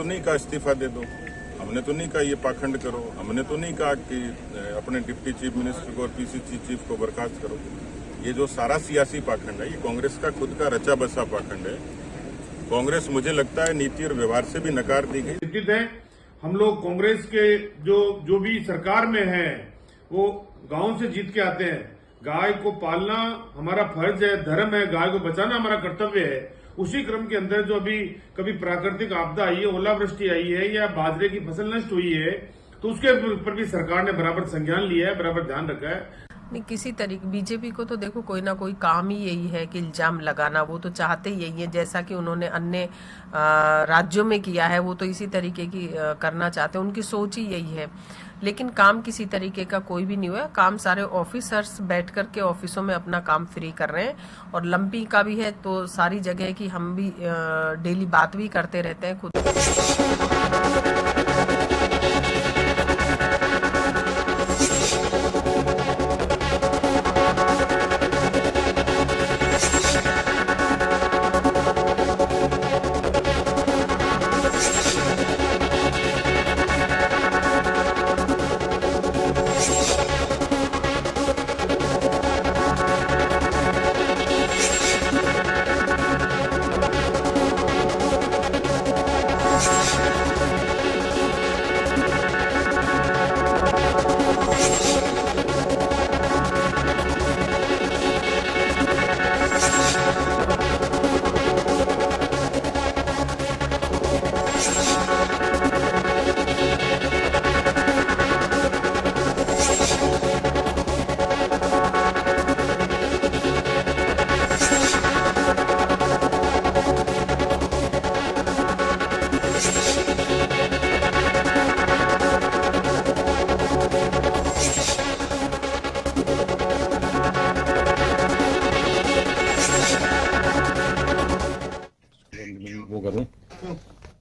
नहीं कहा इस्तीफा दे दो, हमने तो नहीं कहा ये पाखंड करो, हमने तो नहीं कहा कि अपने डिप्टी चीफ मिनिस्टर को और पीसीसी चीफ को बर्खास्त करो। ये जो सारा सियासी पाखंड है, ये कांग्रेस का खुद का रचा बसा पाखंड है। कांग्रेस मुझे लगता है नीति और व्यवहार से भी नकार दी गई। चिंतित है हम लोग। कांग्रेस के जो भी सरकार में है वो गांव से जीत के आते हैं। गाय को पालना हमारा फर्ज है, धर्म है, गाय को बचाना हमारा कर्तव्य है। उसी क्रम के अंदर जो अभी कभी प्राकृतिक आपदा आई है, ओलावृष्टि आई है या बाजरे की फसल नष्ट हुई है, तो उसके ऊपर भी सरकार ने बराबर संज्ञान लिया है, बराबर ध्यान रखा है। नहीं, किसी तरीके बीजेपी को तो देखो कोई ना कोई काम ही यही है कि इल्जाम लगाना। वो तो चाहते ही यही है, जैसा कि उन्होंने अन्य राज्यों में किया है, वो तो इसी तरीके की करना चाहते हैं। उनकी सोच ही यही है, लेकिन काम किसी तरीके का कोई भी नहीं हुआ। काम सारे ऑफिसर्स बैठ करके ऑफिसों में अपना काम फ्री कर रहे हैं। और लंपी का भी है तो सारी जगह की हम भी डेली बात भी करते रहते हैं खुद।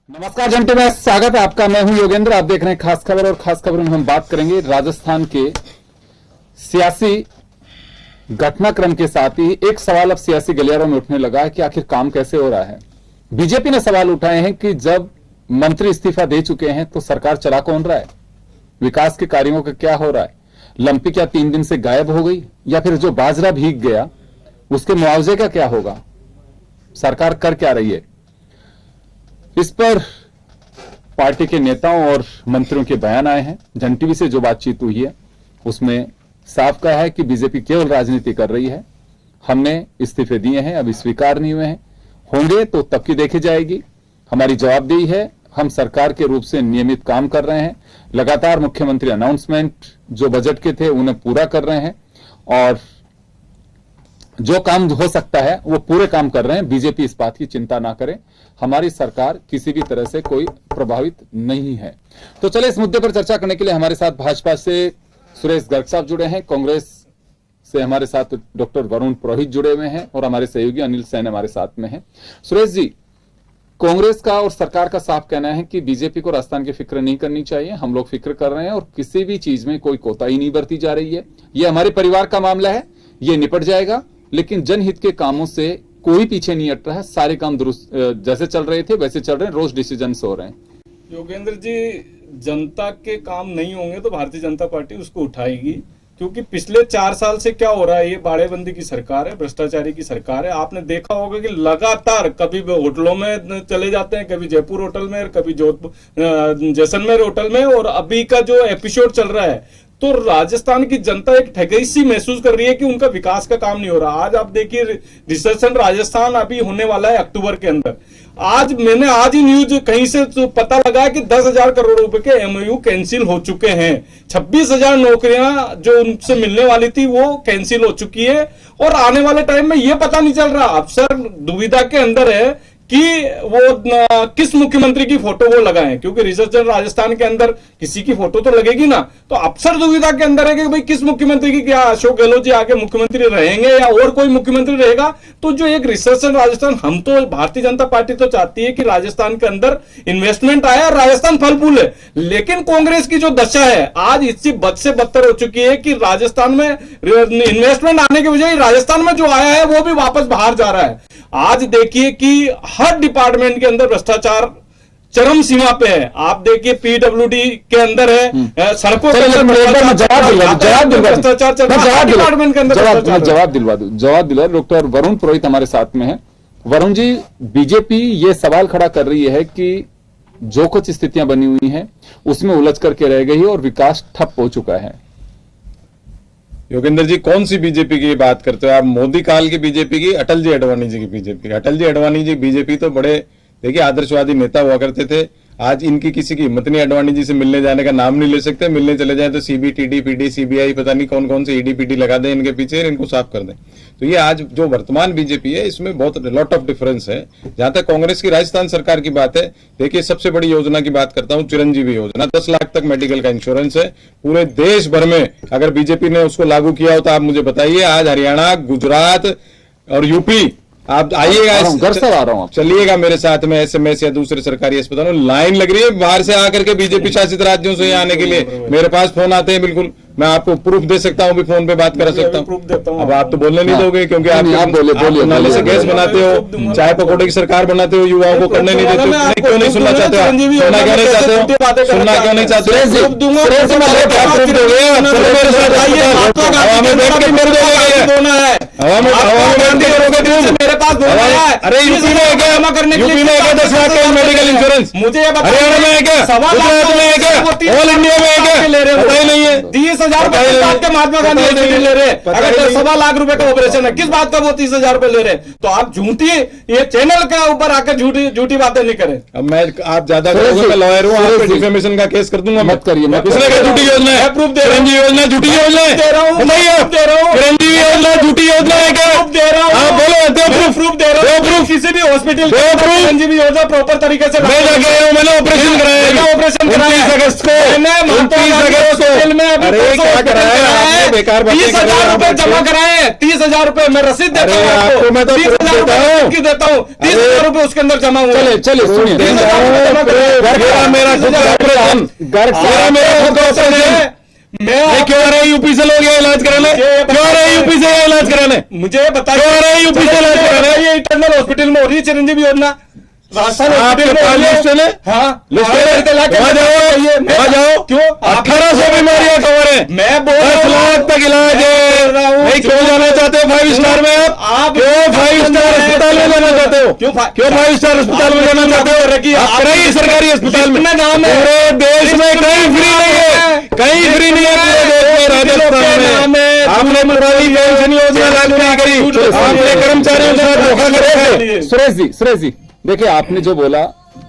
नमस्कार जंटे में स्वागत है आपका। मैं हूं योगेंद्र, आप देख रहे हैं खास खबर। और खास खबर में हम बात करेंगे राजस्थान के सियासी घटनाक्रम के साथ ही एक सवाल अब सियासी गलियारों में उठने लगा है कि आखिर काम कैसे हो रहा है। बीजेपी ने सवाल उठाए हैं कि जब मंत्री इस्तीफा दे चुके हैं तो सरकार चला कौन रहा है, विकास के कार्यों का क्या हो रहा है। लंपी क्या 3 दिन से गायब हो गई, या फिर जो बाजरा भीग गया उसके मुआवजे का क्या होगा, सरकार कर क्या रही है। इस पर पार्टी के नेताओं और मंत्रियों के बयान आए हैं। जन टीवी से जो बातचीत हुई है उसमें साफ कहा है कि बीजेपी केवल राजनीति कर रही है। हमने इस्तीफे दिए हैं, अभी स्वीकार नहीं हुए हैं, होंगे तो तब की देखी जाएगी। हमारी जवाबदेही है, हम सरकार के रूप से नियमित काम कर रहे हैं। लगातार मुख्यमंत्री अनाउंसमेंट जो बजट के थे उन्हें पूरा कर रहे हैं और जो काम हो सकता है वो पूरे काम कर रहे हैं। बीजेपी इस बात की चिंता ना करे, हमारी सरकार किसी भी तरह से कोई प्रभावित नहीं है। तो चले इस मुद्दे पर चर्चा करने के लिए हमारे साथ भाजपा से सुरेश गर्ग साहब जुड़े हैं, कांग्रेस से हमारे साथ डॉक्टर वरुण पुरोहित जुड़े हुए हैं और हमारे सहयोगी अनिल सैन हमारे साथ में हैं। सुरेश जी, कांग्रेस का और सरकार का साफ कहना है कि बीजेपी को राजस्थान की फिक्र नहीं करनी चाहिए, हम लोग फिक्र कर रहे हैं और किसी भी चीज में कोई कोताही नहीं बरती जा रही है। ये हमारे परिवार का मामला है, ये निपट जाएगा, लेकिन जनहित के कामों से कोई पीछे नहीं हट रहा है। सारे काम दुरुस्त जैसे चल रहे थे वैसे चल रहे हैं, रोज डिसीजन हो रहे हैं। योगेंद्र जी, जनता के काम नहीं होंगे तो भारतीय जनता पार्टी उसको उठाएगी, क्योंकि पिछले 4 साल से क्या हो रहा है, ये बाड़ेबंदी की सरकार है, भ्रष्टाचारी की सरकार है। आपने देखा होगा कि लगातार कभी होटलों में चले जाते हैं, कभी जयपुर होटल में, कभी जोधपुर जैसलमेर होटल में, और अभी का जो एपिसोड चल रहा है, तो राजस्थान की जनता एक ठगई सी महसूस कर रही है कि उनका विकास का काम नहीं हो रहा। आज आप देखिए रिसेशन राजस्थान अभी होने वाला है अक्टूबर के अंदर। मैंने आज ही न्यूज कहीं से तो पता लगा कि 10,000 करोड़ रुपए के एमओयू कैंसिल हो चुके हैं। 26,000 नौकरियां जो उनसे मिलने वाली थी वो कैंसिल हो चुकी है, और आने वाले टाइम में ये पता नहीं चल रहा, अफसर दुविधा के अंदर है कि वो किस मुख्यमंत्री की फोटो वो लगाएं, क्योंकि रिजर्व राजस्थान के अंदर किसी की फोटो तो लगेगी ना। तो अफसर दुविधा के अंदर है कि भाई किस मुख्यमंत्री की, क्या अशोक गहलोत जी आगे मुख्यमंत्री रहेंगे या और कोई मुख्यमंत्री रहेगा। तो जो एक रिसर्च राजस्थान, हम तो भारतीय जनता पार्टी तो चाहती है कि राजस्थान के अंदर इन्वेस्टमेंट आए और राजस्थान फल फूले, लेकिन कांग्रेस की जो दशा है आज इससे बद से बदतर हो चुकी है कि राजस्थान में इन्वेस्टमेंट आने के बजाय राजस्थान में जो आया है वो भी वापस बाहर जा रहा है। आज देखिए कि हर डिपार्टमेंट के अंदर भ्रष्टाचार चरम सीमा पे है। आप देखिए पीडब्ल्यूडी के अंदर है, सड़कों के अंदर जवाब दिलवा। डॉक्टर वरुण पुरोहित हमारे साथ में है। वरुण जी, बीजेपी ये सवाल खड़ा कर रही है कि जो कुछ स्थितियां बनी हुई हैं उसमें उलझ करके रह गई और विकास ठप हो चुका है। योगेंद्र जी, कौन सी बीजेपी की बात करते हो आप? मोदी काल की बीजेपी की, अटल जी अडवाणी जी की बीजेपी? अटल जी अडवाणी जी बीजेपी तो बड़े देखिए आदर्शवादी नेता हुआ करते थे। आज इनकी किसी की हिम्मत नहीं अडवाणी जी से मिलने जाने का, नाम नहीं ले सकते। मिलने चले जाए तो सीबीटीडी, पीडी, सीबीआई, पता नहीं कौन कौन से ईडीपीडी लगा दें इनके पीछे, इनको साफ कर दें। तो ये आज जो वर्तमान बीजेपी है इसमें बहुत लॉट ऑफ डिफरेंस है। जहां तक कांग्रेस की राजस्थान सरकार की बात है, देखिए सबसे बड़ी योजना की बात करता हूं, चिरंजीवी योजना। 10 लाख तक मेडिकल का इंश्योरेंस है पूरे देश भर में। अगर बीजेपी ने उसको लागू किया हो तो आप मुझे बताइए। आज हरियाणा, गुजरात और यूपी, आप आइएगा, घर से आ रहा हूं, चलिएगा मेरे साथ में एसएमएस या दूसरे सरकारी अस्पतालों, लाइन लग रही है बाहर से आकर के बीजेपी शासित राज्यों से यहाँ आने के लिए। मेरे पास फोन आते हैं, बिल्कुल मैं आपको प्रूफ दे सकता हूँ, भी फोन पे बात कर सकता हूँ। अब आप तो बोलने नहीं दोगे क्योंकि आप नाले से गैस बनाते हो, चाय पकौड़े की सरकार बनाते हो, युवाओं को करने नहीं देते हो। क्यों नहीं सुनना चाहते हो? सुनना क्यों नहीं चाहते हो? सुनना क्यों नहीं चाहते हो? मेरे पास अरे यूपी में है क्या? यूपी में है क्या 10 लाख का मेडिकल इंश्योरेंस? मुझे हरियाणा में है क्या? गुजरात में है क्या? ऑल इंडिया में है क्या? ले रहे हो? पता ही नहीं है। 30,000 रुपए आपके महात्मा गांधी हॉस्पिटल ले रहे हैं। अगर 1.25 लाख रुपए का ऑपरेशन है, किस बात का वो 30,000 रुपए ले रहे हैं? तो आप झूठी, ये चैनल के ऊपर आकर झूठी बातें नहीं करें। अब मैं, आप ज्यादा करोगे, मैं लॉयर हूँ, आप पे डिफेमेशन का केस कर दूंगा। मत करिए, मत किसने कहा झूठी योजना है? प्रूफ दे रहा हूं। चिरंजीवी योजना झूठी योजना है? दे रहा हूं, बताइए। दे रहा हूं। चिरंजीवी योजना झूठी योजना है क्या? प्रूफ दे रहा हूं। हाँ बोलो, दो प्रूफ दे रहा हूं। प्रूफ किसी भी हॉस्पिटल चिरंजीवी योजना प्रॉपर तरीके से मैं जाके आया हूं, मैंने ऑपरेशन कराया है। ऑपरेशन कराया 29 अगस्त को। मैंने महात्मा गांधी हॉस्पिटल में अभी अरे क्या कराया आपने? बेकार बातें कर रहे हो 30,000 रुपए आप। जमा कराए, 30,000 रुपए मैं रसीद देता अरे हूं आपको मैं तो 30,000 देता रुपए हूं। की देता हूं, 30,000 रुपए उसके अंदर जमा हुए। चले सुनिए, मेरा खुद का ऑपरेशन, मेरा खुद का ऑपरेशन है। मैं क्यों आ रहे हैं यूपी से लोग ये इलाज कराने? क्यों आ रहे हैं यूपी से ये इलाज कराने? मुझे बताइए, क्यों आ रहे हैं यूपी से इलाज कराने? ये इंटरनल हॉस्पिटल में हो रही है चिरंजीवी योजना, राजस्थान आपके हॉस्पिटल में पास हो रही है। लिस्ट है? हाँ, लिस्ट है? वहाँ जाओ। क्यों? 1800 बीमारियां कवर है। मैं बोल 10 लाख तक इलाज है। नहीं, क्यों जाना चाहते हो 5 स्टार में? आप क्यों 5 स्टार अस्पताल में जाना चाहते हो? क्यों 5 स्टार अस्पताल में जाना चाहते हो? आप कराइए सरकारी अस्पताल में। नाम है पूरे देश में कहीं फ्री नहीं है, कहीं फ्री नहीं है पूरे देश में। राजस्थान में आपने पुरानी पेंशन योजना लागू नहीं करी, आपने कर्मचारियों के साथ धोखा कर रखा है। सुरेश जी देखिए, आपने जो बोला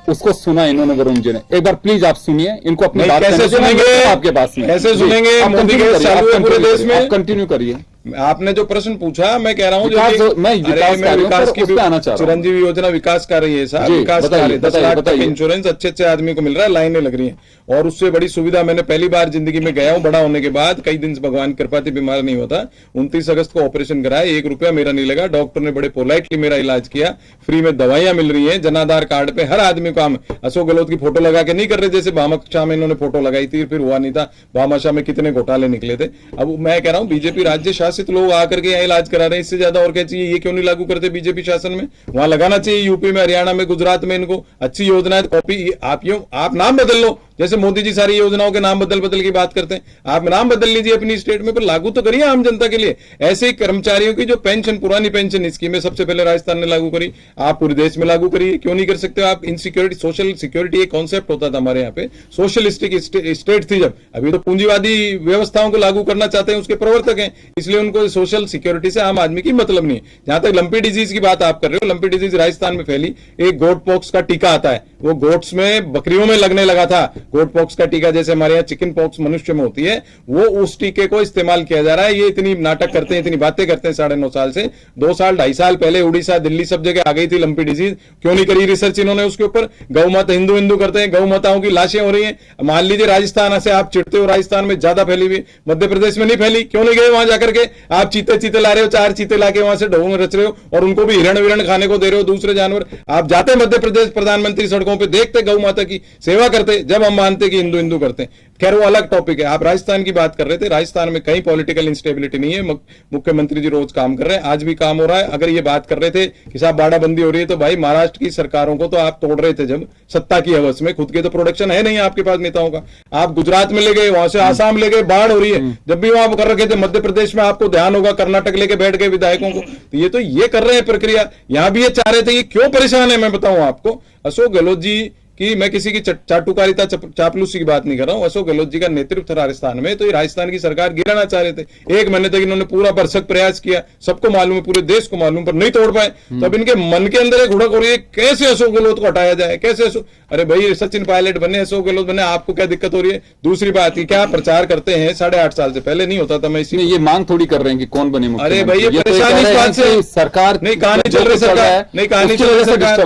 उसको सुना इन्होंने, वरुण जी ने। एक बार प्लीज आप सुनिए इनको, अपनी नहीं, बात कैसे करने दीजिए, मैं सुनेंगे? आपके पास में कैसे जी, सुनेंगे? आप मोदी कंटिन्यू के करिए, चालू है आप पूरे कंटिन्यू देश करिए, में। आप कंटिन्यू करिए। आपने जो प्रश्न पूछा, मैं कह रहा हूँ विकास मैं विकास कार्यों विकास पर की उस पे आना चाह रहा हूं। चिरंजीवी योजना विकास कर रही है साहब, जी, विकास बताइए, कार्य 10 लाख तक बताइए। इंश्योरेंस अच्छे आदमी को मिल रहा है, लाइनें लग रही हैं। और उससे बड़ी सुविधा मैंने पहली बार जिंदगी में गया हूं, बड़ा होने के बाद। कई दिन से भगवान की कृपा थी, बीमार नहीं होता। 29 अगस्त को ऑपरेशन कराया, 1 रुपया मेरा नहीं लगा। डॉक्टर ने बड़े पोलाइटली मेरा इलाज किया, फ्री में दवाइयां मिल रही है। जनाधार कार्ड पे हर आदमी को हम अशोक गहलोत की फोटो लगा के नहीं कर रहे, जैसे भामाशाह में इन्होंने फोटो लगाई थी, फिर हुआ नहीं था। भामाशाह में कितने घोटाले निकले थे। अब मैं कह रहा हूं बीजेपी राज्य शासित लोग आकर के यहाँ इलाज करा रहे हैं, इससे ज्यादा और क्या चाहिए? ये क्यों नहीं लागू करते बीजेपी शासन में? वहां लगाना चाहिए, यूपी में, हरियाणा में, गुजरात में। इनको अच्छी योजना है, कॉपी आप नाम बदल लो, जैसे मोदी जी सारी योजनाओं के नाम बदल की बात करते हैं। आप नाम बदल लीजिए अपनी स्टेट में, पर लागू तो करिए आम जनता के लिए। ऐसे ही कर्मचारियों की जो पेंशन, पुरानी पेंशन स्कीम है, सबसे पहले राजस्थान ने लागू करी, आप पूरे देश में लागू करिए। क्यों नहीं कर सकते आप? इनसिक्योरिटी, सोशल सिक्योरिटी एक कॉन्सेप्ट होता था हमारे यहाँ पे, सोशलिस्टिक स्टेट थी जब। अभी तो पूंजीवादी व्यवस्थाओं को लागू करना चाहते हैं, उसके प्रवर्तक हैं, इसलिए उनको सोशल सिक्योरिटी से आम आदमी की मतलब नहीं है। जहां तक लंपी डिजीज की बात आप कर रहे हो, लंपी डिजीज राजस्थान में फैली। एक गोट पॉक्स का टीका आता है, वो गोट्स में, बकरियों में लगने लगा था। गोट पॉक्स का टीका, जैसे हमारे यहाँ चिकन पॉक्स मनुष्य में होती है, वो उस टीके को इस्तेमाल किया जा रहा है। ये इतनी नाटक करते हैं, इतनी बातें करते हैं 9.5 साल से। 2 साल 2.5 साल पहले उड़ीसा, दिल्ली, सब जगह आ गई थी लंपी डिजीज। क्यों नहीं करी रिसर्च इन्होंने उसके ऊपर? गौ माता, हिंदू करते हैं, गौ माताओं की लाशें हो रही हैं। मान लीजिए राजस्थान से आप चिढ़ते हो, राजस्थान में ज्यादा फैली हुई, मध्य प्रदेश में नहीं फैली। क्यों नहीं गए वहां जाकर के? आप चीते ला रहे हो, 4 चीते लाके वहां से ढोंग रच रहे हो, और उनको भी हिरण खाने को दे रहे हो, दूसरे जानवर। आप जाते मध्य प्रदेश, प्रधानमंत्री सड़कों पर देखते गौ माता की सेवा करते, जब हम मानते कि हिंदू करते हैं। खैर वो अलग टॉपिक है। आप राजस्थान की बात कर रहे थे, राजस्थान में कहीं पॉलिटिकल इंस्टेबिलिटी नहीं है। मुख्यमंत्री जी रोज काम कर रहे हैं, आज भी काम हो रहा है। अगर ये बात कर रहे थे कि साहब बाड़ाबंदी हो रही है, तो भाई महाराष्ट्र की सरकारों को तो आप तोड़ रहे थे जब सत्ता की हवस में, खुद के तो प्रोडक्शन है नहीं आपके पास नेताओं का। आप गुजरात में ले गए, वहां से आसाम ले गए, बाढ़ हो रही है, जब भी वहां कर रखे थे। मध्य प्रदेश में आपको ध्यान होगा, कर्नाटक लेके बैठ गए विधायकों को। तो ये कर रहे हैं प्रक्रिया, यहां भी ये चाह रहे थे। ये क्यों परेशान है मैं बताऊं आपको। अशोक गहलोत जी कि मैं किसी की चाटुकारिता चापलूसी की बात नहीं कर रहा हूं। अशोक गहलोत जी का नेतृत्व था राजस्थान में, तो ये राजस्थान की सरकार गिराना चाह रहे थे। 1 महीने तक इन्होंने पूरा भरसक प्रयास किया, सबको मालूम है, पूरे देश को मालूम, पर नहीं तोड़ पाए। तो अब इनके मन के अंदर एक हुड़क हो रही है, कैसे अशोक गहलोत को हटाया जाए, कैसे अरे भाई सचिन पायलट बने, अशोक गहलोत बने, आपको क्या दिक्कत हो रही है। दूसरी बात की क्या प्रचार करते हैं 8.5 साल से, पहले नहीं होता था। मैं इसी ये मांग थोड़ी कर रहे हैं कि कौन बने मुख्यमंत्री। अरे भाई ये तो परेशानी इस बात से सरकार नहीं, कहानी चल रही सरकार, नहीं कहानी चल रही सरकार,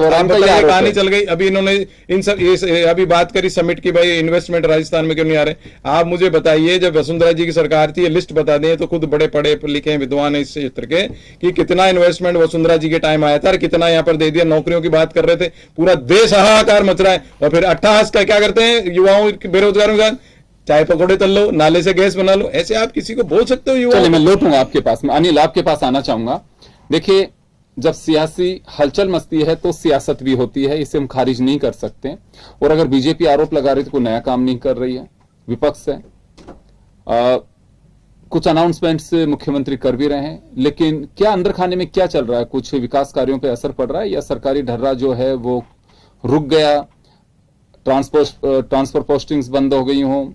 कहानी चल गई। अभी इन्होंने इन सब अभी बात करी समिट की, भाई इन्वेस्टमेंट राजस्थान में क्यों नहीं आ रहे। आप मुझे बताइए, जब वसुंधरा जी की सरकार थी, ये लिस्ट बता दें, तो खुद बड़े पढ़े लिखे विद्वान है इस क्षेत्र के, कि कितना इन्वेस्टमेंट वसुंधरा जी के टाइम आया था और कितना यहाँ पर दे दिया। नौकरियों की बात कर रहे थे, पूरा देश हाहाकार मच रहा है। और फिर अट्ठाहास का क्या करते हैं युवाओं बेरोजगारों के साथ, चाय पकौड़े तल लो, नाले से गैस बना लो। ऐसे आप किसी को बोल सकते हो युवा। चलिए मैं लौटूंगा आपके पास में, अनिल आपके पास आना चाहूंगा। देखिए जब सियासी हलचल मचती है तो सियासत भी होती है, इसे हम खारिज नहीं कर सकते। और अगर बीजेपी आरोप लगा रही है तो कोई नया काम नहीं कर रही है, विपक्ष है। कुछ अनाउंसमेंट्स मुख्यमंत्री कर भी रहे हैं, लेकिन क्या अंदर खाने में क्या चल रहा है, कुछ विकास कार्यों पर असर पड़ रहा है, या सरकारी ढर्रा जो है वो रुक गया, ट्रांसफर पोस्टिंग्स बंद हो गई हों,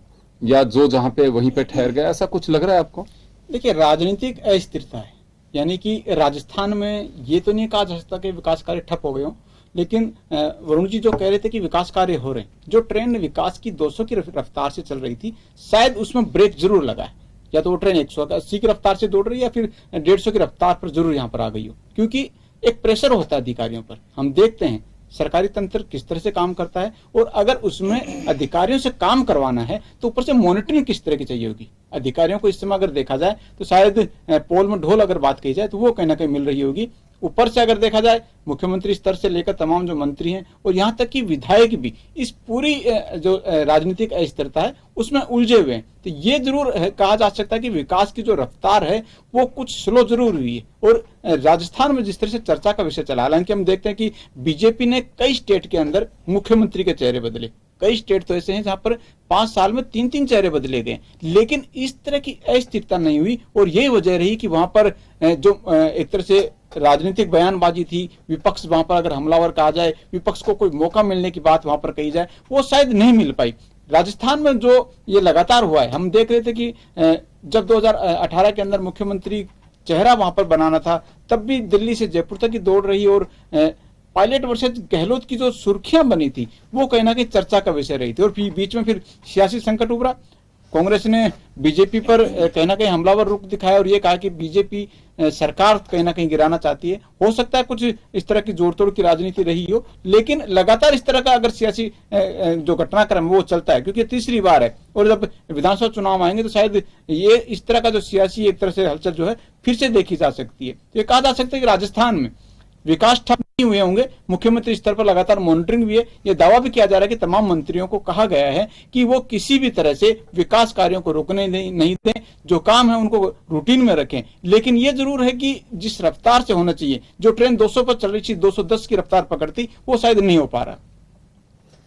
या जो जहां पे वहीं पे ठहर गया, ऐसा कुछ लग रहा है आपको? देखिए राजनीतिक अस्थिरता है, यानी कि राजस्थान में ये तो नहीं कहा जा सकता कि विकास कार्य ठप हो गए हों, लेकिन वरुण जी जो कह रहे थे कि विकास कार्य हो रहे हैं, जो ट्रेन विकास की 200 की रफ्तार से चल रही थी, शायद उसमें ब्रेक जरूर लगा है। या तो वो ट्रेन 180 की रफ्तार से दौड़ रही है, या फिर 150 की रफ्तार पर जरूर यहाँ पर आ गई हो, क्योंकि एक प्रेशर होता है अधिकारियों पर। हम देखते हैं सरकारी तंत्र किस तरह से काम करता है, और अगर उसमें अधिकारियों से काम करवाना है तो ऊपर से मॉनिटरिंग किस तरह की चाहिए होगी। अधिकारियों को इस समय अगर देखा जाए तो शायद पोल में ढोल अगर बात कही जाए तो वो कहीं ना कहीं मिल रही होगी। ऊपर से अगर देखा जाए मुख्यमंत्री स्तर से लेकर तमाम जो मंत्री हैं और यहाँ तक कि विधायक भी इस पूरी जो राजनीतिक अस्थिरता है उसमें उलझे हुए हैं। तो ये जरूर कहा जा सकता है कि विकास की जो रफ्तार है वो कुछ स्लो जरूर हुई है। और राजस्थान में जिस तरह से चर्चा का विषय चला, हालांकि हम देखते हैं कि बीजेपी ने कई स्टेट के अंदर मुख्यमंत्री के चेहरे बदले। कई स्टेट तो ऐसे हैं जहां पर 5 साल में 3-3 चेहरे बदले गए, लेकिन इस तरह की अस्थिरता नहीं हुई। और यही वजह रही कि वहां पर जो एक तरह से राजनीतिक बयानबाजी थी, विपक्ष वहां पर अगर हमलावर कहा जाए, विपक्ष को कोई मौका मिलने की बात वहां पर कही जाए, वो शायद नहीं मिल पाई। राजस्थान में जो ये लगातार हुआ है, हम देख रहे थे कि जब 2018 के अंदर मुख्यमंत्री चेहरा वहां पर बनाना था, तब भी दिल्ली से जयपुर तक की दौड़ रही। और पायलट वर्सेज गहलोत की जो सुर्खियां बनी थी वो कहीं ना कहीं चर्चा का विषय रही थी। और बीच में फिर सियासी संकट उभरा, कांग्रेस ने बीजेपी पर कहीं ना कहीं हमलावर रुख दिखाया और ये कहा कि बीजेपी सरकार कहीं ना कहीं गिराना चाहती है। हो सकता है कुछ इस तरह की जोड़ तोड़ की राजनीति रही हो, लेकिन लगातार इस तरह का अगर सियासी जो घटनाक्रम वो चलता है, क्योंकि तीसरी बार है और जब विधानसभा चुनाव आएंगे तो शायद ये इस तरह का जो सियासी एक तरह से हलचल जो है फिर से देखी जा सकती है। तो ये कहा जा सकता है कि राजस्थान में विकास ठप नहीं हुए होंगे, मुख्यमंत्री स्तर पर लगातार मॉनिटरिंग भी है। यह दावा भी किया जा रहा है कि तमाम मंत्रियों को कहा गया है कि वो किसी भी तरह से विकास कार्यों को रोकने नहीं दें, जो काम है उनको रूटीन में रखें। लेकिन यह जरूर है कि जिस रफ्तार से होना चाहिए, जो ट्रेन 200 पर चल रही थी 210 की रफ्तार पकड़ती, वो शायद नहीं हो पा रहा।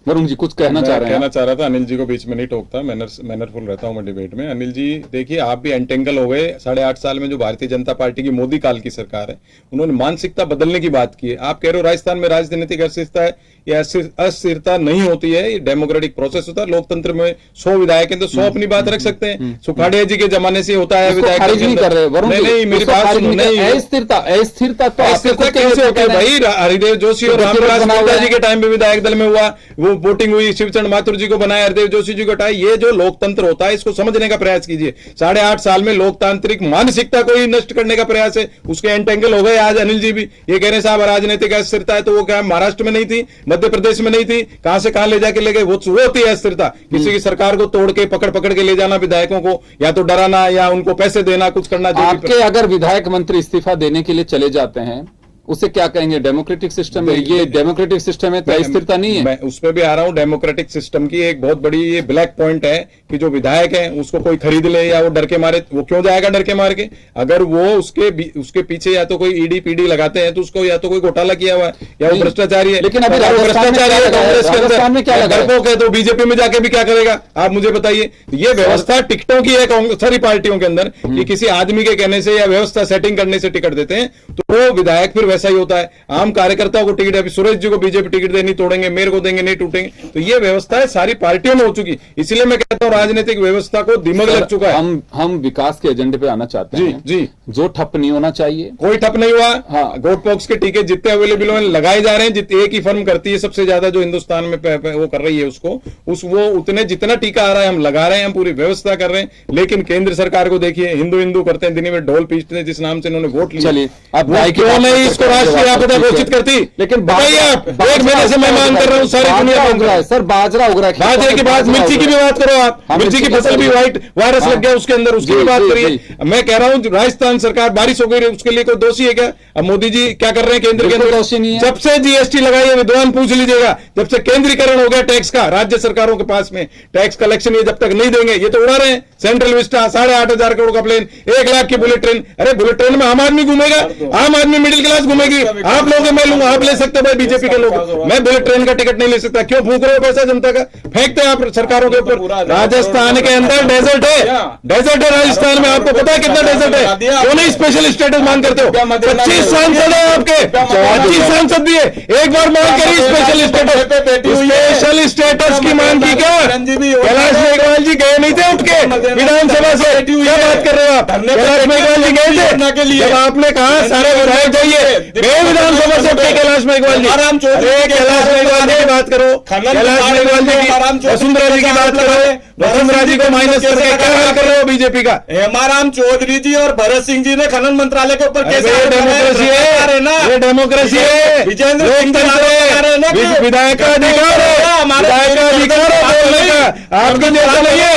वरुण जी कुछ कहना चाह रहे हैं? कहना चाह रहा था, अनिल जी को बीच में नहीं टोकता, मैनरफुल रहता हूं मैं डिबेट में। अनिल जी देखिए, आप भी एंटेंगल हो गए। 8.5 साल में जो भारतीय जनता पार्टी की मोदी काल की सरकार है, उन्होंने मानसिकता बदलने की बात की है। आप कह रहे हो राजस्थान में राजनीतिक अस्थिरता है, यह अस्थिरता नहीं होती है, ये डेमोक्रेटिक प्रोसेस होता है। लोकतंत्र में 100 विधायक हैं तो 100 अपनी बात रख सकते हैं। सुखाड़िया जी के जमाने से होता है विधायक नहीं कर रहे वरुण जी, नहीं मेरी बात सुनो, नहीं अस्थिरता तो अस्थिरता कैसे होता है भाई? हरिदेव जोशी और रामविलास गुप्ता जी के टाइम पे विधायक दल में हुआ, वो वोटिंग हुई, शिवचंद माथुर जी को बनाया, हरदेव जोशी जी को हटाया। ये जो लोकतंत्र होता है इसको समझने का प्रयास कीजिए। 8.5 साल में लोकतांत्रिक मानसिकता को ही नष्ट करने का प्रयास है, उसके एंटेंगल हो गए। आज अनिल जी भी ये कह रहे हैं साहब राजनीतिक अस्थिरता है, तो वो क्या महाराष्ट्र में नहीं थी, मध्य प्रदेश में नहीं थी, कहां से कहां ले जाके ले गए? वो होती है अस्थिरता। किसी की सरकार को तोड़ के पकड़ के ले जाना, विधायकों को या तो डराना या उनको पैसे देना, कुछ करना। आपके अगर विधायक मंत्री इस्तीफा देने के लिए चले जाते हैं, उसे क्या कहेंगे? डेमोक्रेटिक सिस्टम है ये, डेमोक्रेटिक सिस्टम है तो अस्थिरता नहीं है। मैं उस पर भी आ रहा हूं। डेमोक्रेटिक सिस्टम की एक बहुत बड़ी ये ब्लैक पॉइंट है कि जो विधायक है उसको कोई खरीद ले या वो डर के मारे, वो क्यों जाएगा डर के मार के? अगर वो उसके पीछे या तो कोई ईडी पीडी लगाते हैं तो उसको या तो कोई घोटाला किया हुआ है या वो भ्रष्टाचारी है। लेकिन अभी अगर वो भ्रष्टाचारी है कांग्रेस के राजस्थान में क्या अंदर, लगा है? डरपोक है तो बीजेपी में जाके भी क्या करेगा आप मुझे बताइए। ये व्यवस्था टिकटों की है सारी पार्टियों के अंदर कि किसी आदमी के कहने से या व्यवस्था सेटिंग करने से टिकट देते हैं तो वो विधायक फिर वैसा ही होता है। आम कार्यकर्ताओं को टिकट, अभी सुरेश जी को बीजेपी टिकट देनी, तोड़ेंगे, मेरे को देंगे नहीं टूटेंगे। तो ये व्यवस्था है सारी पार्टियों में हो चुकी। इसलिए मैं कहता हूं राजनीतिक व्यवस्था को दिमाग लग चुका है। हम विकास के एजेंडे पे आना चाहते हैं जी। जो ठप नहीं होना चाहिए, कोई ठप नहीं हुआ। हाँ। गोट पॉक्स के टीके जितने अवेलेबल हैं लगाए जा रहे हैं, एक ही फर्म करती है सबसे ज्यादा जो हिंदुस्तान में वो कर रही है उसको, वो उतने जितना टीका आ रहा है हम लगा रहे हैं, हम पूरी व्यवस्था कर रहे हैं। लेकिन केंद्र सरकार को देखिए, हिंदू हिंदू करते हैं, दिल्ली में ढोल पीटते हैं जिस नाम से इन्होंने वोट लिया। चलिए अब क्यों नहीं इसको राष्ट्रीय आपदा घोषित करती? लेकिन बताइए आप, एक महीने से मैं मांग कर रहा हूँ, सारी दुनिया मांग रहा है। सर बाजरा उग रहा है, बाजरे की बात, मिर्ची की भी बात करो आप, मिर्ची की फसल भी वायरस लग गया उसके अंदर, उसकी भी बात करिए। मैं कह रहा हूँ राजस्थान सरकार बारिश हो गई, उसके लिए कोई दोषी है क्या? अब मोदी जी क्या कर रहे हैं केंद्र के अंदर? दोषी नहीं है। जब से जीएसटी लगाई है, विद्वान पूछ लीजिएगा, जब से केंद्रीकरण हो गया टैक्स का राज्य सरकारों के पास में, टैक्स कलेक्शन ये जब तक नहीं देंगे, ये तो उड़ा रहे हैं। सेंट्रल विस्टा 8,500 करोड़ का प्लेन, 1 लाख की बुलेट ट्रेन। अरे बुलेट ट्रेन में आम आदमी घूमेगा, आम आदमी मिडिल क्लास घूमेगी। आप लोगे, मैं लूंगा, आप ले सकते हो भाई बीजेपी के लोग, मैं बुलेट ट्रेन का टिकट नहीं ले सकता। क्यों फूक रहे हो पैसा जनता का? फेंकते हैं आप सरकारों के ऊपर। राजस्थान के अंदर डेजर्ट है, डेजर्ट है राजस्थान में। आपको पता है कितना डेजर्ट है? क्यों नहीं स्पेशल स्टेटस मांग करते हो? 25 सांसद है आपके, 25 सांसद दिए, एक बार मांग करी स्पेशल स्टेटस की मांग की क्या? कैलाश मेघवाल जी गए नहीं थे उठ के विधानसभा से? क्या बात कर रहे हो आप? कैलाश मेघवाल जी गए थे जब आपने कहा सारे विधायक जाइए, गए विधानसभा से उठ के कैलाश मेघवाल जी? अरे कैलाश मेघवाल जी की बात करो, कैलाश मेघवाल जी की, वसुंधरा जी की बात करो, वसुंधरा जी को माइनस करके क्या हाल कर रहे हो बीजेपी का? हेमाराम चौधरी जी और भरत सिंह जी ने खनन मंत्रालय के ऊपर कैसे डेमोक्रेसी है, ये डेमोक्रेसी है, विजेंद्र लोकतंत्र है, विधायक का अधिकार है, विधायक का अधिकार है बोलने का। आपके जैसा नहीं है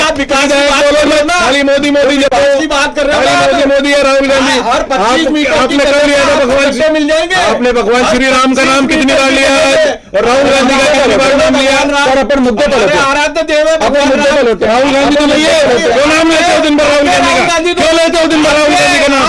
खाली मोदी मोदी बात कर रहे हो, मोदी मोदी है राहुल गांधी। हर 25 मीटर आपने कर लिया था भगवान से मिल जाएंगे। आपने भगवान श्री राम का नाम कितनी बार लिया है और राहुल गांधी का कितनी बार नाम लिया? सर अपन मुद्दे पर लौटे, आराध्य देव है अपन मुद्दे पर लौटे। राहुल गांधी तो नहीं है, क्यों नाम लेते हो दिन भर राहुल गांधी का? क्यों लेते हो दिन भर राहुल गांधी का नाम?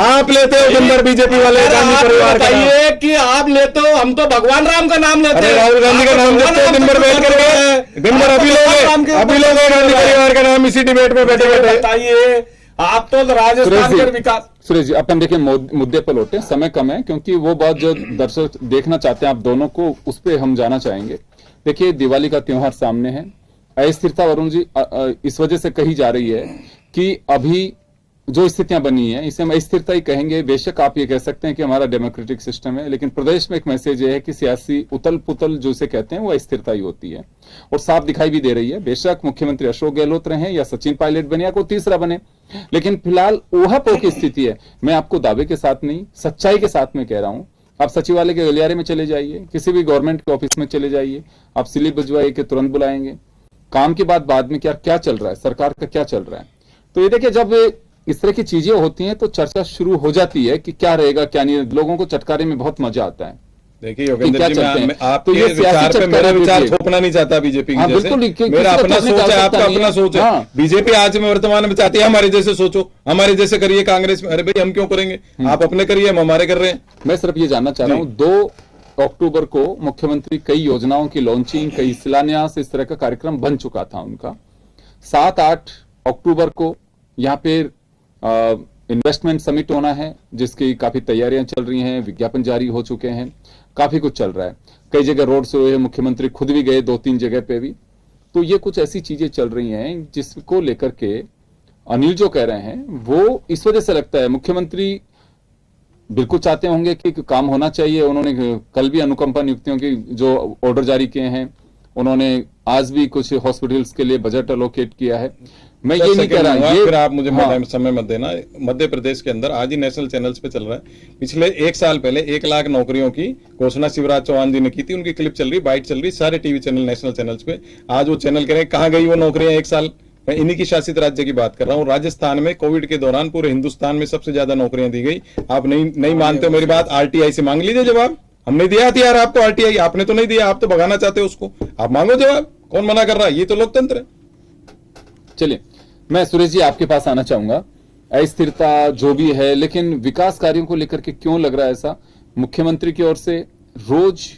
आप लेते हो दिन भर बीजेपी वाले गांधी परिवार का नाम। बताइए कि आप लेते हो, हम तो भगवान राम का नाम लेते अरे हैं। राहुल गांधी का नाम लेते हो दिन भर बैठ करके, दिन भर अभी लोग गांधी परिवार का नाम इसी डिबेट में बैठे बैठे। बताइए आप तो राजस्थान के विकास। सुरेश जी अपन देखिए मुद्दे पर लौटे, समय कम है क्योंकि वो बात जो दर्शक देखना चाहते हैं आप दोनों को, उस पर हम जाना चाहेंगे। देखिए दिवाली का त्योहार सामने है, अस्थिरता वरुण जी इस वजह से कही जा रही है कि अभी जो स्थितियां बनी है इसे हम अस्थिरता ही कहेंगे। बेशक आप ये कह सकते हैं कि हमारा डेमोक्रेटिक सिस्टम है, लेकिन प्रदेश में एक मैसेज ये है कि सियासी उतल पुतल जो इसे कहते हैं वो अस्थिरता ही होती है और साफ दिखाई भी दे रही है। बेशक मुख्यमंत्री अशोक गहलोत रहे या सचिन पायलट बने या कोई तीसरा बने, लेकिन फिलहाल ऊहापोह की स्थिति है। मैं आपको दावे के साथ नहीं, सच्चाई के साथ में कह रहा हूं। आप सचिवालय के गलियारे में चले जाइए, किसी भी गवर्नमेंट के ऑफिस में चले जाइए, आप स्लिप भिजवाइए कि तुरंत बुलाएंगे। काम की बात बाद में, क्या चल रहा है, सरकार का क्या चल रहा है। तो ये देखिए जब इस तरह की चीजें होती हैं तो चर्चा शुरू हो जाती है कि क्या रहेगा क्या नहीं। लोगों को चटकारे में बहुत मजा आता है। देखिए योगेंद्र जी, मैं आपके तो ये विचार पे मेरा विचार थोपना नहीं चाहता बीजेपी की जैसे। मेरा अपना सोच है, आपका अपना सोच है। बीजेपी आज में वर्तमान में चाहती है हमारे जैसे सोचो, हमारे जैसे करिए कांग्रेस में। अरे भाई हम क्यों करेंगे? आप अपने करिए, हम हमारे कर रहे हैं। मैं सिर्फ ये जानना चाह रहा हूँ, 2 अक्टूबर को मुख्यमंत्री कई योजनाओं की लॉन्चिंग, कई शिलान्यास, इस तरह का कार्यक्रम बन चुका था उनका। 7-8 अक्टूबर को यहाँ पे इन्वेस्टमेंट समिट होना है जिसकी काफी तैयारियां चल रही हैं, विज्ञापन जारी हो चुके हैं, काफी कुछ चल रहा है। कई जगह रोड शो है, मुख्यमंत्री खुद भी गए 2-3 जगह पे भी। तो ये कुछ ऐसी चीजें चल रही हैं जिसको लेकर के अनिल जो कह रहे हैं वो इस वजह से लगता है मुख्यमंत्री बिल्कुल चाहते होंगे कि काम होना चाहिए। उन्होंने कल भी अनुकंपा नियुक्तियों की जो ऑर्डर जारी किए हैं, उन्होंने आज भी कुछ हॉस्पिटल्स के लिए बजट अलोकेट किया है। मैं ये नहीं कह रहा ये फिर आप मुझे समय मत देना। मध्य प्रदेश के अंदर आज ही नेशनल चैनल्स पे चल रहा है। पिछले 1 साल पहले 1 लाख नौकरियों की घोषणा शिवराज चौहान जी ने की थी, उनकी क्लिप चल रही, बाइट चल रही सारे टीवी चैनल नेशनल चैनल्स पे। आज वो चैनल कह रहे हैं कहां गई वो नौकरियां 1 साल मैं इन्हीं की शासित राज्य की बात कर रहा हूँ। राजस्थान में कोविड के दौरान पूरे हिंदुस्तान में सबसे ज्यादा नौकरियां दी गई। आप नहीं मानते हो मेरी बात, आरटीआई से मांग लीजिए जवाब। हमने दिया हथियार आपको आरटीआई, आपने तो नहीं दिया, आप तो भगाना चाहते हो उसको, आप मांगो जवाब। कौन मना कर रहा है? ये तो लोकतंत्र है। चलिए, मैं सुरेश जी आपके पास आना चाहूंगा। अस्थिरता जो भी है, लेकिन विकास कार्यों को लेकर के क्यों लग रहा है ऐसा? मुख्यमंत्री की ओर से रोज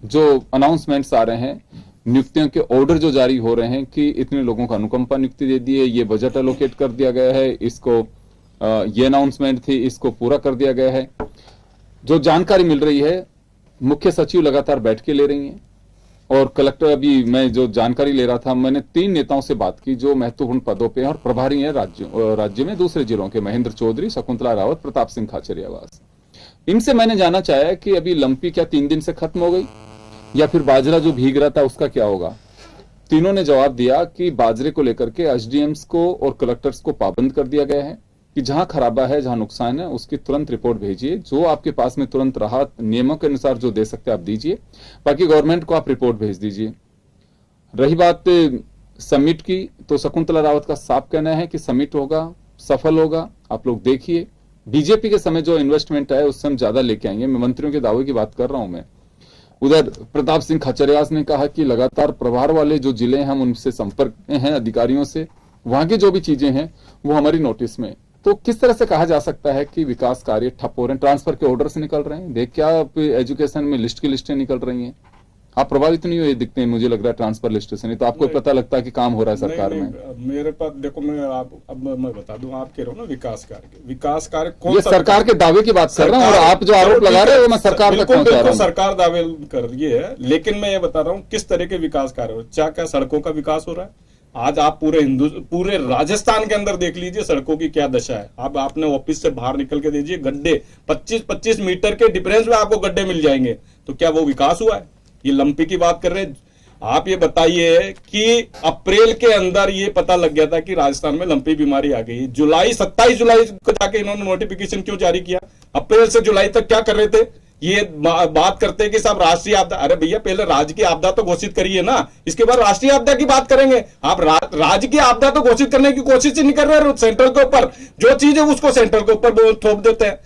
जो अनाउंसमेंट्स आ रहे हैं, नियुक्तियों के ऑर्डर जो जारी हो रहे हैं कि इतने लोगों को अनुकंपा नियुक्ति दे दी है, ये बजट एलोकेट कर दिया गया है, इसको ये अनाउंसमेंट थी, इसको पूरा कर दिया गया है। जो जानकारी मिल रही है, मुख्य सचिव लगातार बैठकें ले रही हैं और कलेक्टर, अभी मैं जो जानकारी ले रहा था, मैंने 3 नेताओं से बात की जो महत्वपूर्ण पदों पे हैं और प्रभारी हैं राज्य में दूसरे जिलों के, महेंद्र चौधरी, शकुंतला रावत, प्रताप सिंह खाचरियावास। इनसे मैंने जाना चाहा कि अभी लंपी क्या 3 दिन से खत्म हो गई या फिर बाजरा जो भीग रहा था उसका क्या होगा? तीनों ने जवाब दिया कि बाजरे को लेकर के एसडीएम्स को और कलेक्टर्स को पाबंद कर दिया गया है कि जहां खराबा है, जहां नुकसान है, उसकी तुरंत रिपोर्ट भेजिए। जो आपके पास में तुरंत राहत नियमों के अनुसार जो दे सकते हैं आप दीजिए, बाकी गवर्नमेंट को आप रिपोर्ट भेज दीजिए। रही बात समिट की, तो शकुंतला रावत का साफ कहना है कि समिट होगा, सफल होगा। आप लोग देखिए, बीजेपी के समय जो इन्वेस्टमेंट है उससे हम ज्यादा लेके आएंगे। मैं मंत्रियों के दावे की बात कर रहा हूं। मैं उधर प्रताप सिंह खाचरियावास ने कहा कि लगातार प्रभार वाले जो जिले हैं हम उनसे संपर्क में हैं, अधिकारियों से, वहां की जो भी चीजें हैं वो हमारी नोटिस में। तो किस तरह से कहा जा सकता है कि विकास कार्य ठप हो रहे हैं? ट्रांसफर के ऑर्डर से निकल रहे हैं, देख क्या एजुकेशन में लिस्ट की लिस्टें निकल रही हैं। आप प्रभावित नहीं हुए दिखते हैं, मुझे लग रहा है ट्रांसफर लिस्ट से, नहीं तो आपको पता लगता है कि काम हो रहा है सरकार में। मेरे पास देखो, मैं बता दूं, आप कह रहे हो ना विकास कार्य कौन ये सा सरकार के दावे की बात कर रहा हूँ और आप जो आरोप लगा रहे हो मैं सरकार तक पहुंचा रहा हूँ। सरकार दावे कर रही है, लेकिन मैं ये बता रहा हूँ किस तरह के विकास कार्य हो। क्या सड़कों का विकास हो रहा है? आज आप पूरे राजस्थान के अंदर देख लीजिए सड़कों की क्या दशा है। अब आपने ऑफिस से बाहर निकल के दीजिए, गड्ढे 25-25 मीटर के डिफरेंस में आपको गड्ढे मिल जाएंगे। तो क्या वो विकास हुआ है? ये लंपी की बात कर रहे हैं। आप ये बताइए कि अप्रैल के अंदर ये पता लग गया था कि राजस्थान में लंपी बीमारी आ गई। 27 जुलाई को जाके इन्होंने नोटिफिकेशन क्यों जारी किया? अप्रैल से जुलाई तक क्या कर रहे थे? ये बात करते हैं कि साहब राष्ट्रीय आपदा। अरे भैया, पहले राज्य की आपदा तो घोषित करिए ना, इसके बाद राष्ट्रीय आपदा की बात करेंगे। आप राज्य की आपदा तो घोषित करने की कोशिश ही नहीं कर रहे। सेंट्रल के ऊपर जो चीज है उसको सेंट्रल के ऊपर थोप देते हैं।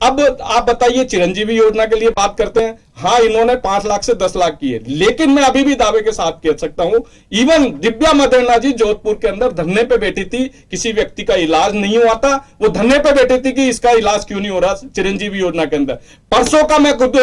अब आप बताइए, चिरंजीवी योजना के लिए बात करते हैं। हाँ, इन्होंने 5 लाख से 10 लाख किए, लेकिन मैं अभी भी दावे के साथ कह सकता हूं, इवन दिव्या मदेरणा जी जोधपुर के अंदर धरने पे बैठी थी, किसी व्यक्ति का इलाज नहीं हुआ था, वो धरने पे बैठी थी कि इसका इलाज क्यों नहीं हो रहा चिरंजीवी योजना के अंदर। परसों का मैं खुद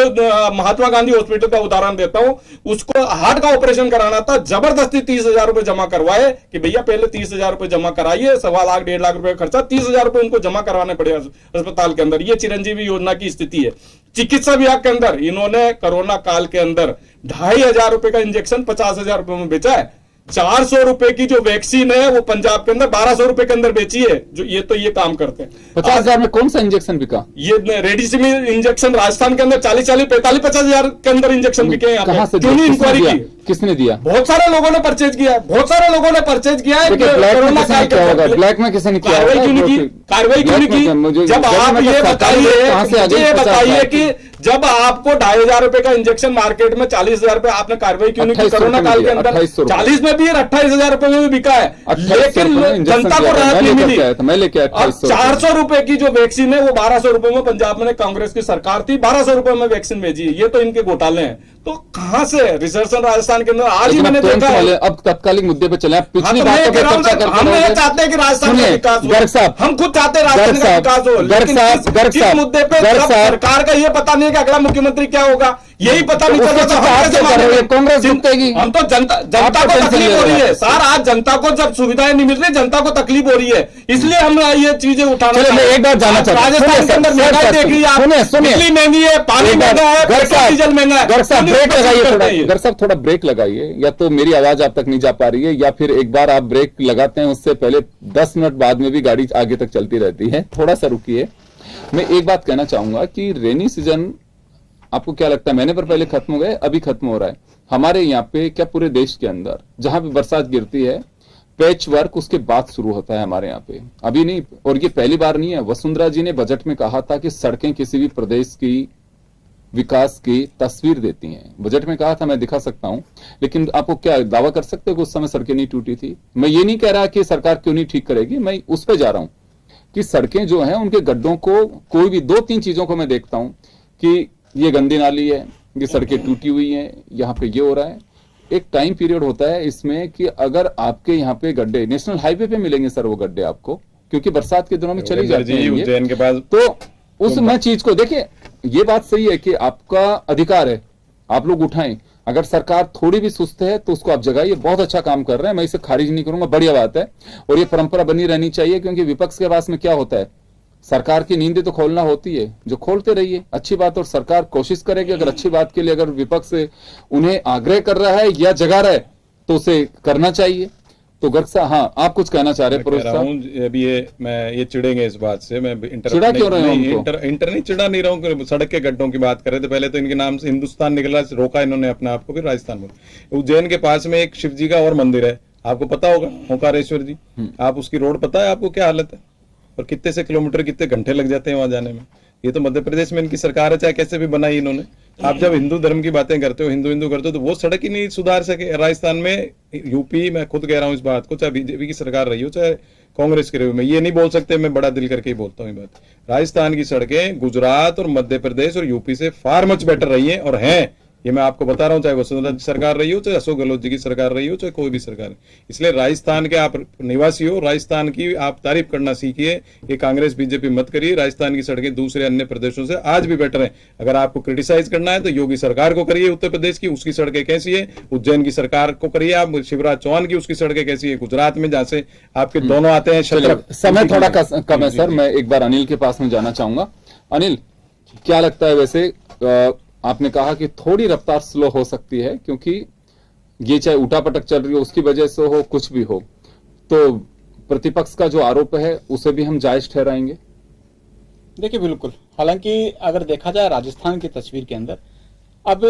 महात्मा गांधी हॉस्पिटल का उदाहरण देता हूं, उसको हार्ट का ऑपरेशन कराना था, जबरदस्ती 30,000 रुपए जमा करवाए कि भैया पहले 30,000 रुपए जमा कराइए, 1.25 लाख 1.5 लाख रुपए खर्चा, 30,000 रुपए उनको जमा करवाने पड़े अस्पताल के अंदर। ये चिरंजीवी योजना की स्थिति है। चिकित्सा विभाग के अंदर इन्होंने कोरोना काल के अंदर 2,500 रुपए का इंजेक्शन 50,000 रुपए में बेचा है। 400 रुपए की जो वैक्सीन है वो पंजाब के अंदर 1200 रुपए के अंदर बेची है। जो ये काम करते हैं। 50,000 में कौन सा इंजेक्शन बिका? ये रेडिसिमिर इंजेक्शन राजस्थान के अंदर 40-40, 45-50,000 के अंदर इंजेक्शन बिके हैं। कहां से? क्यों नहीं इंक्वायरी की? किसने दिया? बहुत सारे लोगों ने परचेज किया है, बहुत सारे लोगों ने परचेज किया है। कोरोना काल क्या होगा? ब्लैक में किसी ने किया? कार्रवाई क्यों नहीं की? कार्रवाई क्यों नहीं की? जब आप ये बताइए कि जब आपको 2,500 रुपए का इंजेक्शन मार्केट में 40,000 रुपए, आपने कार्रवाई क्यों नहीं की? कोरोना काल के अंदर 40 में भी 28,000 रुपए में भी बिका है, लेकिन जनता को राहत नहीं मिली। मैं लेके 400 रुपए की जो वैक्सीन है वो 1200 रुपए में पंजाब में कांग्रेस की सरकार थी, 1200 रुपए में वैक्सीन भेजी। ये तो इनके घोटाले हैं। तो कहां से रिजर्वेशन राजस्थान के अंदर आज ही मैंने देखा है। अब तत्कालिक मुद्दे पे चले। पिछली बात हम ये चाहते हैं कि राजस्थान का विकास हो, हम खुद चाहते हैं राजस्थान का विकास हो, लेकिन किस मुद्दे पे सरकार का ये पता नहीं कि अगला मुख्यमंत्री क्या होगा, यही पता नहीं चल रहा। कांग्रेस जीतेगी। हम तो जनता को तकलीफ हो रही है सर। आज जनता को जब सुविधाएं नहीं मिल रही, जनता को तकलीफ हो रही है, इसलिए हम ये चीजें उठाना। एक बार जाना चाहता हूं, राजस्थान के अंदर महंगाई देख रही है आप, बिजली महंगी है, पानी महंगा है, डीजल महंगा है। ब्रेक लगाइए थोड़ा, घर साहब थोड़ा ब्रेक लगाइए, या तो मेरी आवाज आप तक नहीं जा पा रही है, या फिर एक बार आप ब्रेक लगाते हैं, उससे पहले 10 मिनट बाद में भी गाड़ी आगे तक चलती रहती है। थोड़ा सा रुकिए। मैं एक बात कहना चाहूंगा कि रेनी सीजन आपको क्या लगता है महीने पर पहले खत्म हो गए? अभी खत्म हो रहा है हमारे यहाँ पे, क्या पूरे देश के अंदर जहां भी बरसात गिरती है पैच वर्क उसके बाद शुरू होता है हमारे यहाँ पे, अभी नहीं। और ये पहली बार नहीं है। वसुंधरा जी ने बजट में कहा था कि सड़कें किसी भी प्रदेश की विकास की तस्वीर देती हैं। बजट में कहा था मैं दिखा सकता हूं, लेकिन आपको क्या दावा कर सकते हो कि उस समय सड़कें नहीं टूटी थी? मैं ये नहीं कह रहा कि सरकार क्यों नहीं ठीक करेगी, मैं उस पर जा रहा हूं कि सड़कें जो हैं उनके गड्ढों को, कोई भी 2-3 चीजों को मैं देखता हूं कि ये गंदी नाली है, ये सड़कें टूटी हुई हैं, यहाँ पे ये हो रहा है। एक टाइम पीरियड होता है इसमें कि अगर आपके यहाँ पे गड्ढे नेशनल हाईवे पे मिलेंगे सर, वो गड्ढे आपको, क्योंकि बरसात के दिनों में चली जाती है उज्जैन के पास तो उस मैं चीज को देखिए, ये बात सही है कि आपका अधिकार है, आप लोग उठाएं। अगर सरकार थोड़ी भी सुस्त है तो उसको आप जगाइए, बहुत अच्छा काम कर रहे हैं, मैं इसे खारिज नहीं करूंगा, बढ़िया बात है और ये परंपरा बनी रहनी चाहिए। क्योंकि विपक्ष के पास में क्या होता है, सरकार की नींदें तो खोलना होती है, जो खोलते रहिए, अच्छी बात। और सरकार कोशिश करेगी अगर अच्छी बात के लिए अगर विपक्ष उन्हें आग्रह कर रहा है या जगा रहा है तो उसे करना चाहिए। तो गर्ग साहब, हाँ आप कुछ कहना चाह रहे हैं? कह रहा हूं अभी ये चिड़ेंगे इस बात से, मैं चिड़ा क्यों रहे हैं उनको? इंटर नहीं चिड़ा नहीं रहा हूँ, सड़क के गड्ढों की बात कर रहे थे। पहले तो इनके नाम से हिंदुस्तान निकला, रोका इन्होंने अपने आप को, फिर राजस्थान में। उज्जैन के पास में एक शिव जी का और मंदिर है, आपको पता होगा, ओंकारेश्वर जी। आप उसकी रोड पता है आपको क्या हालत है, और कितने से किलोमीटर कितने घंटे लग जाते हैं वहां जाने में। ये तो मध्य प्रदेश में इनकी सरकार है, चाहे कैसे भी बनाई इन्होंने। आप जब हिंदू धर्म की बातें करते हो, हिंदू करते हो, तो वो सड़क ही नहीं सुधार सके। राजस्थान में, यूपी, मैं खुद कह रहा हूँ इस बात को, चाहे बीजेपी की सरकार रही हो चाहे कांग्रेस के रही हो, मैं ये नहीं बोल सकते, मैं बड़ा दिल करके ही बोलता हूँ ये बात। राजस्थान की सड़कें गुजरात और मध्य प्रदेश और यूपी से फार मच बेटर रही है और हैं, ये मैं आपको बता रहा हूं, चाहे वसुंधरा की सरकार रही हो, चाहे अशोक गहलोत जी की सरकार रही हो, चाहे कोई भी सरकार। इसलिए राजस्थान के आप निवासी हो, राजस्थान की आप तारीफ करना सीखिए, ये कांग्रेस बीजेपी मत करिए। राजस्थान की सड़कें दूसरे अन्य प्रदेशों से आज भी बेटर हैं। अगर आपको क्रिटिसाइज करना है तो योगी सरकार को करिए, उत्तर प्रदेश की, उसकी सड़कें कैसी है, उज्जैन की सरकार को करिए आप, शिवराज चौहान की उसकी सड़कें कैसी है, गुजरात में जहां से आपके दोनों आते हैं। समय थोड़ा कम है सर, मैं एक बार अनिल के पास में जाना चाहूंगा। अनिल, क्या लगता है वैसे, आपने कहा कि थोड़ी रफ्तार स्लो हो सकती है क्योंकि ये चाहे उठापटक चल रही हो उसकी वजह से हो, कुछ भी हो, तो प्रतिपक्ष का जो आरोप है उसे भी हम जायज ठहराएंगे? देखिए बिल्कुल, हालांकि अगर देखा जाए राजस्थान की तस्वीर के अंदर अब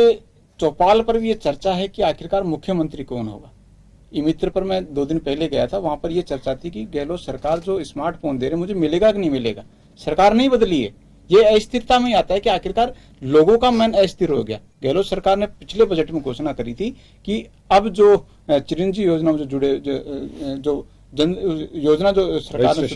चौपाल पर भी ये चर्चा है कि आखिरकार मुख्यमंत्री कौन होगा। ई मित्र पर मैं 2 दिन पहले गया था, वहां पर यह चर्चा थी कि गहलोत सरकार जो स्मार्टफोन दे रहे मुझे मिलेगा कि नहीं मिलेगा। सरकार नहीं बदली है, ये अस्थिरता में आता है कि आखिरकार लोगों का मन अस्थिर हो गया। गहलोत सरकार ने पिछले बजट में घोषणा करी थी कि अब जो चिरंजीवी योजना से जुड़े जो जन योजना जो सरकार ने,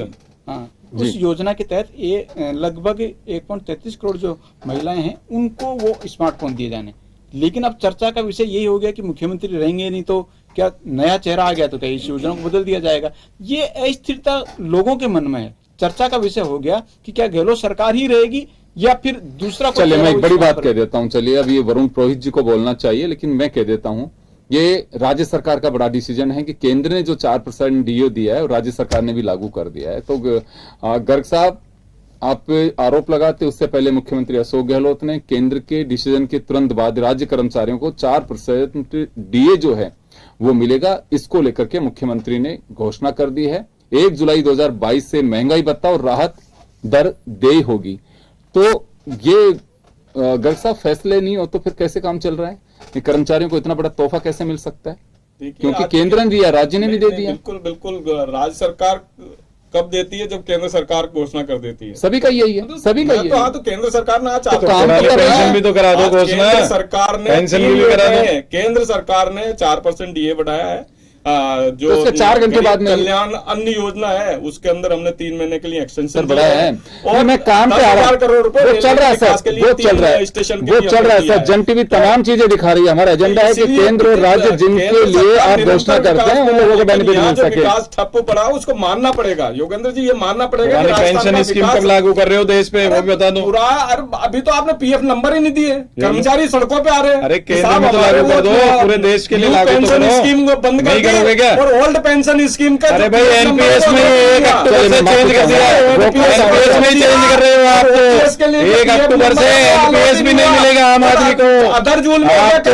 हाँ, उस योजना के तहत ये लगभग 1.33 करोड़ जो महिलाएं हैं उनको वो स्मार्टफोन दिए जाने। लेकिन अब चर्चा का विषय यही हो गया कि मुख्यमंत्री रहेंगे नहीं तो क्या नया चेहरा आ गया तो क्या इस योजना को बदल दिया जाएगा। ये अस्थिरता लोगों के मन में है। चर्चा का विषय हो गया कि क्या गहलोत सरकार ही रहेगी या फिर दूसरा। चलिए मैं एक बड़ी बात कह देता हूं, चलिए अब ये वरुण पुरोहित जी को बोलना चाहिए लेकिन मैं कह देता हूं, ये राज्य सरकार का बड़ा डिसीजन है कि केंद्र ने जो 4% डीओ दिया है और राज्य सरकार ने भी लागू कर दिया है। तो गर्ग साहब, आप आरोप लगाते उससे पहले मुख्यमंत्री अशोक गहलोत ने केंद्र के डिसीजन के तुरंत बाद राज्य कर्मचारियों को 4% डीए जो है वो मिलेगा, इसको लेकर के मुख्यमंत्री ने घोषणा कर दी है। 1 जुलाई 2022 से महंगाई भत्ता और राहत दर देय होगी। तो ये गर्ग साहब फैसले नहीं हो तो फिर कैसे काम चल रहा है? कर्मचारियों को इतना बड़ा तोहफा कैसे मिल सकता है? क्योंकि केंद्र ने दिया, राज्य ने भी दे दिया। बिल्कुल बिल्कुल, राज्य सरकार कब देती है? जब केंद्र सरकार घोषणा कर देती है। सभी का यही है, सभी का यही है। हाँ, तो केंद्र सरकार ने आज पेंशन भी तो करा दो घोषणा, सरकार ने पेंशन भी करा दो। केंद्र सरकार ने 4% डीए बढ़ाया है। जो तो 4 घंटे बाद में कल्याण अन्न योजना है उसके अंदर हमने 3 महीने के लिए एक्सटेंशन बढ़ाया है। और मैं काम पे आ रहा हूं, करोड़ रुपए वो चल रहा है सर, वो चल रहा है, स्टेशन वो चल रहा है सर। जन टीवी तमाम चीजें दिखा रही है। हमारा एजेंडा है कि केंद्र और राज्य जिनके लिए आप घोषणा करते हैं उन लोगों को बेनिफिट मिल सके। विकास ठप्प पड़ा उसको मानना पड़ेगा योगेंद्र जी, ये मानना पड़ेगा। पेंशन स्कीम कब लागू कर रहे हो देश पे, वो भी बता दो। पूरा अभी तो आपने पीएफ नंबर ही नहीं दिए, कर्मचारी सड़कों पे आ रहे हैं। अरे केंद्र में तो लागू कर दो, पूरे देश के लिए लागू तो पेंशन स्कीम बंद नहीं करोगे क्या? और ओल्ड पेंशन स्कीम का, अरे भाई एनपीएस में 1 अक्टूबर से चेंज कर दिया, एनपीएस में चेंज कर रहे हो आप। 1 अक्टूबर से एनपीएस भी नहीं मिलेगा आम आदमी को। अदर जूल आप तो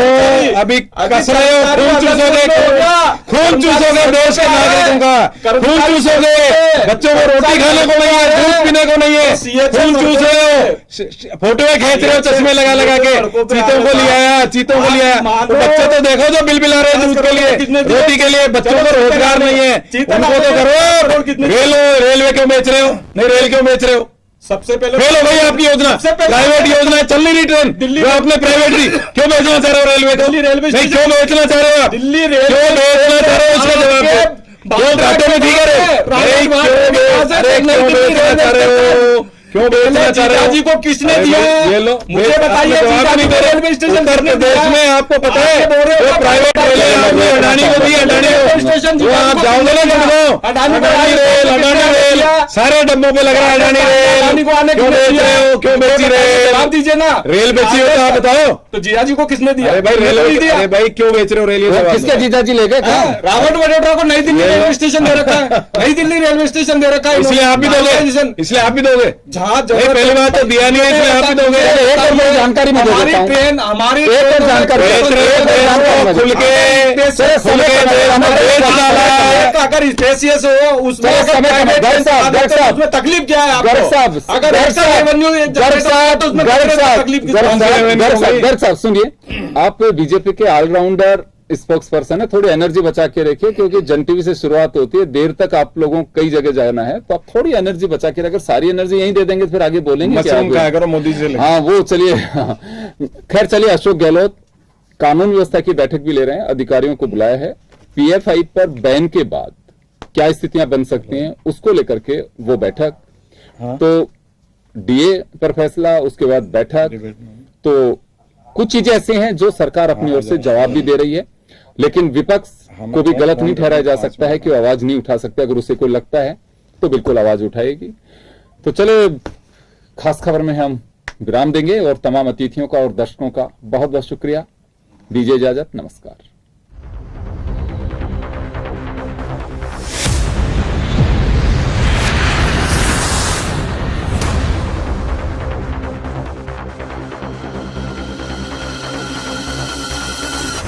अभी कस रहे हो, खून चूसोगे, खून चूसोगे देश के नागरिकों का, खून चूसोगे। बच्चों को रोटी खाने को नहीं है, दूध पीने को नहीं है, खून चूस रहे हो, फोटो खींच रहे हो चश्मे लगा लगा के। चीतों को लिया आया, चीतों को लिया। बच्चे तो देखो जो बिल बिला रहे हैं दूध के लिए, रोटी के लिए। बच्चों को रोजगार नहीं है, उनको तो करो। रेलवे क्यों बेच रहे हो? नहीं, रेल क्यों बेच रहे हो? सबसे पहले फेल हो गई आपकी योजना। सबसे पहले प्राइवेट योजना चल नहीं रही ट्रेन, दिल्ली जो आपने प्राइवेट दी, क्यों बेचना चाह रहे हो रेलवे को? दिल्ली रेलवे नहीं, स्टेशन- क्यों बेचना चाह रहे हो आप? दिल्ली क्यों बेचना चाह रहे हो? उसका जवाब दो। क्यों घाटे में ठीक है? अरे क्यों बेचना चाह रहे हो? क्यों बेचना चाह रहे हो? जीजाजी को किसने अरे दिया? ये लो, मुझे आप बताइए, जवाब जीजाजी नहीं को दे रहे। रेलवे स्टेशन उत्तर किसने प्रदेश दिया? में आपको पता है आप बोल रहे हो जो प्राइवेट रेल है, आपने अडानी को दी, अडानी रेलवे को स्टेशन जो आप को जाओगे ना किसने गुड़गांव, दिया? अडानी को अडानी रेल, किसने अडानी रेल, दिया? सारे डब्बों पे लग रहा है अडानी अडानी को आने रेल। क्यों किसने बेच दिया? रहे हो? क्यों बेची जवाब रेल? दीजिए ना। रेल बेची हो तो आप बताओ। तो जीजाजी को किसने दिया? अरे भाई नहीं रेलवे, दिया। अरे भाई क्यों बेच रहे हो रेल? ये जवाब किसके दो। जीजाजी ले गए? हाँ, रॉबर्ट वडोदरा को नई दिल्ली रेलवे स्टेशन दे रखा है। नई दिल्ली रेलवे स्टेशन दे रखा है। इसलिए आप भी दोगे, इसलिए आप भी दोगे। जहाँ नहीं, पहली बात तो दिया नहीं है, इसलिए आप भी दोगे। एक और मैं जानकारी मैं दे हमारी देता हूं। ट्रेन, हमारी एक और जानकारी बेच रहे हो, खुल के अगर स्पेसियस हो उसमें, चलो, अगर समय private गर्ग train साहब, आते गर्ग तो साहब, उसमें तकलीफ क्या है गर्ग साहब, आपको? अगर गर्ग एक्स्ट्रा साहब, रेवेन्यू गर्ग साहब, तो उसमें गर्ग साहब, तकलीफ की गर्ग कौन सी साहब, रेवेन्यू गर्ग साहब, होगी? गर्ग साहब सुनिए, आप बीजेपी के ऑलराउंडर स्पोक्स पर्सन है, थोड़ी एनर्जी बचा के रखिए, क्योंकि जन टीवी से शुरुआत होती है, देर तक आप लोगों को कई जगह जाना है, तो आप थोड़ी एनर्जी बचा के, अगर सारी एनर्जी यहीं दे देंगे तो फिर आगे बोलेंगे क्या? मशरूम खाया करो मोदी से लेके। हाँ वो चलिए, खैर चलिए, अशोक गहलोत कानून व्यवस्था की बैठक भी ले रहे हैं, अधिकारियों को बुलाया है। पीएफआई पर बैन के बाद क्या स्थितियां बन सकती हैं उसको लेकर के वो बैठक, तो डीए पर फैसला, उसके बाद बैठक, तो कुछ चीजें ऐसी हैं जो सरकार अपनी ओर से जवाब भी दे रही है, लेकिन विपक्ष को भी गलत नहीं ठहराया जा सकता है कि वो आवाज नहीं उठा सकते। अगर उसे कोई लगता है तो बिल्कुल आवाज उठाएगी। तो चले, खास खबर में हम विराम देंगे और तमाम अतिथियों का और दर्शकों का बहुत बहुत शुक्रिया। दीजिए इजाजत, नमस्कार।